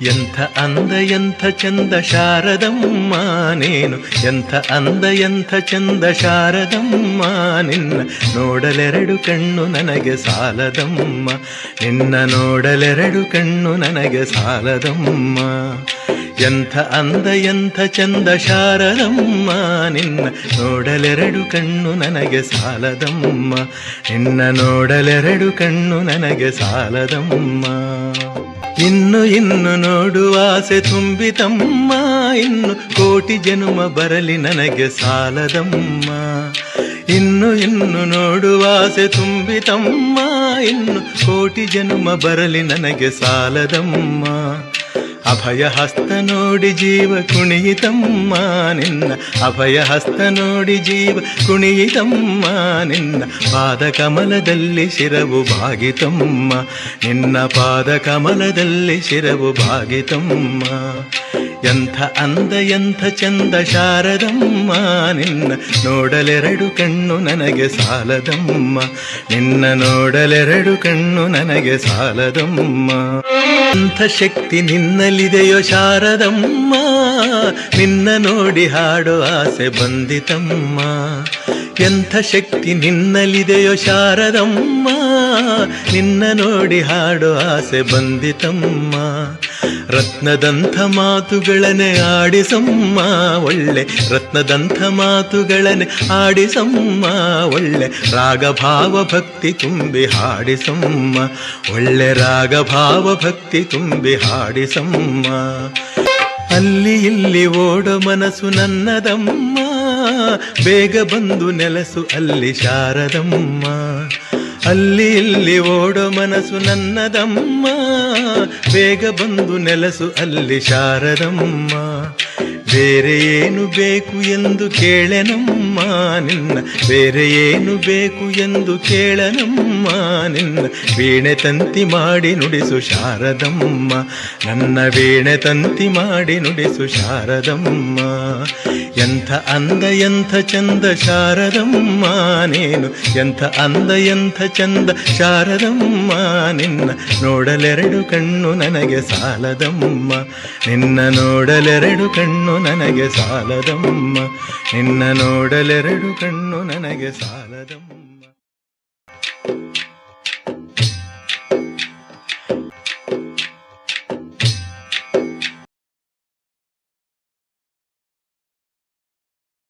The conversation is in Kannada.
ಎಂಥ ಅಂದ ಎಂಥ ಚಂದ ಶಾರದಮ್ಮ ನೀನು, ಎಂಥ ಅಂದ ಎಂಥ ಚಂದ ಶಾರದಮ್ಮ ನಿನ್ನ ನೋಡಲೆರಡು ಕಣ್ಣು ನನಗೆ ಸಾಲದಮ್ಮ, ನಿನ್ನ ನೋಡಲೆರಡು ಕಣ್ಣು ನನಗೆ ಸಾಲದಮ್ಮ. ಎಂಥ ಅಂದ ಎಂಥ ಚಂದ ಶಾರದಮ್ಮ ನಿನ್ನ ನೋಡಲೆರಡು ಕಣ್ಣು ನನಗೆ ಸಾಲದಮ್ಮ, ನಿನ್ನ ನೋಡಲೆರಡು ಕಣ್ಣು ನನಗೆ ಸಾಲದಮ್ಮ. ಇನ್ನು ಇನ್ನು ನೋಡುವ ಆಸೆ ತುಂಬಿತಮ್ಮ, ಇನ್ನು ಕೋಟಿ ಜನುಮ ಬರಲಿ ನನಗೆ ಸಾಲದಮ್ಮ. ಇನ್ನು ಇನ್ನು ನೋಡುವ ಆಸೆ ತುಂಬಿತಮ್ಮ, ಇನ್ನು ಕೋಟಿ ಜನುಮ ಬರಲಿ ನನಗೆ ಸಾಲದಮ್ಮ. ಅಭಯ ಹಸ್ತ ನೋಡಿ ಜೀವ ಕುಣಿಯಿತಮ್ಮ ನಿನ್ನ, ಅಭಯ ಹಸ್ತ ನೋಡಿ ಜೀವ ಕುಣಿಯಿತಮ್ಮ ನಿನ್ನ ಪಾದ ಕಮಲದಲ್ಲಿ ಶಿರವು ಭಾಗಿತಮ್ಮ, ನಿನ್ನ ಪಾದ ಕಮಲದಲ್ಲಿ ಶಿರವು ಭಾಗಿತಮ್ಮ. ಎಂಥ ಅಂದ ಎಂಥ ಚಂದ ಶಾರದಮ್ಮ ನಿನ್ನ ನೋಡಲೆರಡು ಕಣ್ಣು ನನಗೆ ಸಾಲದಮ್ಮ, ನಿನ್ನ ನೋಡಲೆರಡು ಕಣ್ಣು ನನಗೆ ಸಾಲದಮ್ಮ. ಎಂಥ ಶಕ್ತಿ ನಿನ್ನಲ್ಲಿದೆಯೋ ಶಾರದಮ್ಮ, ನಿನ್ನ ನೋಡಿ ಹಾಡೋ ಆಸೆ ಬಂದಿತಮ್ಮ. ಎಂಥ ಶಕ್ತಿ ನಿನ್ನಲ್ಲಿದೆಯೋ ಶಾರದಮ್ಮ, ನಿನ್ನ ನೋಡಿ ಹಾಡೋ ಆಸೆ ಬಂದಿತಮ್ಮ. ರತ್ನದಂಥ ಮಾತುಗಳನ್ನೇ ಆಡಿಸಮ್ಮ ಒಳ್ಳೆ, ರತ್ನದಂಥ ಮಾತುಗಳನ್ನೇ ಆಡಿಸಮ್ಮ ಒಳ್ಳೆ, ರಾಗಭಾವ ಭಕ್ತಿ ತುಂಬಿ ಹಾಡಿಸಮ್ಮ ಒಳ್ಳೆ, ರಾಗಭಾವ ಭಕ್ತಿ ತುಂಬಿ ಹಾಡಿಸಮ್ಮ. ಅಲ್ಲಿ ಇಲ್ಲಿ ಓಡೋ ಮನಸ್ಸು ನನ್ನದಮ್ಮ, ಬೇಗ ಬಂದು ನೆಲಸು ಅಲ್ಲಿ ಶಾರದಮ್ಮ. ಅಲ್ಲಿ ಇಲ್ಲಿ ಓಡೋ ಮನಸ್ಸು ನನ್ನದಮ್ಮ, ಬೇಗ ಬಂದು ನೆಲಸು ಅಲ್ಲಿ ಶಾರದಮ್ಮ. ಬೇರೆ ಏನು ಬೇಕು ಎಂದು ಕೇಳೆನಮ್ಮ ನಿನ್ನ, ಬೇರೆ ಏನು ಬೇಕು ಎಂದು ಕೇಳನಮ್ಮ ನಿನ್ನ, ವೀಣೆ ತಂತಿ ಮಾಡಿ ನುಡಿಸು ಶಾರದಮ್ಮ, ನನ್ನ ವೀಣೆ ತಂತಿ ಮಾಡಿ ನುಡಿಸು ಶಾರದಮ್ಮ. ಎಂಥ ಅಂದ ಎಂಥ ಚಂದ ಶಾರದಮ್ಮ ನೀನು, ಎಂಥ ಅಂದ ಎಂಥ ಚಂದ ಶಾರದಮ್ಮ ನಿನ್ನ ನೋಡಲೆರಡು ಕಣ್ಣು ನನಗೆ ಸಾಲದಮ್ಮ, ನಿನ್ನ ನೋಡಲೆರಡು ಕಣ್ಣು ನನಗೆ ಸಾಲದಮ್ಮ, ನಿನ್ನ ನೋಡಲೆರಡು ಕಣ್ಣು ನನಗೆ ಸಾಲದಮ್ಮ.